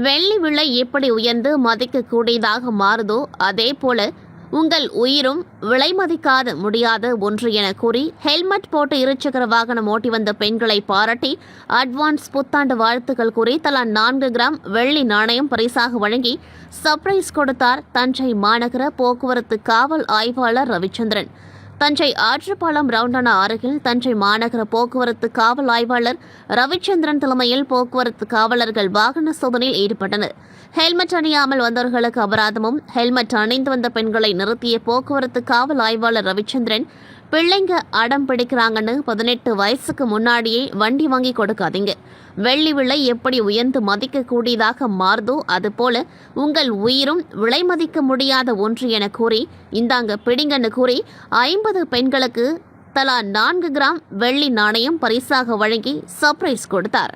வெள்ளி விலை எப்படி உயர்ந்து மதிக்கக்கூடியதாக மாறுதோ அதே போல உங்கள் உயிரும் விலை மதிக்காத முடியாத ஒன்று என கூறி ஹெல்மெட் போட்டு இருசக்கர வாகனம் ஓட்டி வந்த பெண்களை பாராட்டி அட்வான்ஸ் புத்தாண்டு வாழ்த்துக்கள் கூறி தலா 4 கிராம் வெள்ளி நாணயம் பரிசாக வழங்கி சர்ப்ரைஸ் கொடுத்தார் தஞ்சை மாநகர போக்குவரத்து காவல் ஆய்வாளர் ரவிச்சந்திரன். தஞ்சை ஆற்றுப்பாலம் ரவுண்டானா அருகில் தஞ்சை மாநகர போக்குவரத்து காவல் ஆய்வாளர் ரவிச்சந்திரன் தலைமையில் போக்குவரத்து காவலர்கள் வாகன சோதனையில் ஈடுபட்டனர். ஹெல்மெட் அணியாமல் வந்தவர்களுக்கு அபராதமும், ஹெல்மெட் அணிந்து வந்த பெண்களை நிறுத்திய போக்குவரத்து காவல் ஆய்வாளர் ரவிச்சந்திரன், பிள்ளைங்க அடம் பிடிக்கிறாங்கன்னு 18 வயசுக்கு முன்னாடியே வண்டி வாங்கி கொடுக்காதீங்க. வெள்ளி விலை எப்படி உயர்ந்து மதிக்கக்கூடியதாக மாறுதோ அதுபோல உங்கள் உயிரும் விலை மதிக்க முடியாத ஒன்று என கூறி இந்தாங்க பிடிங்கன்னு கூறி 50 பெண்களுக்கு தலா 4 கிராம் வெள்ளி நாணயம் பரிசாக வழங்கி சர்ப்ரைஸ் கொடுத்தார்.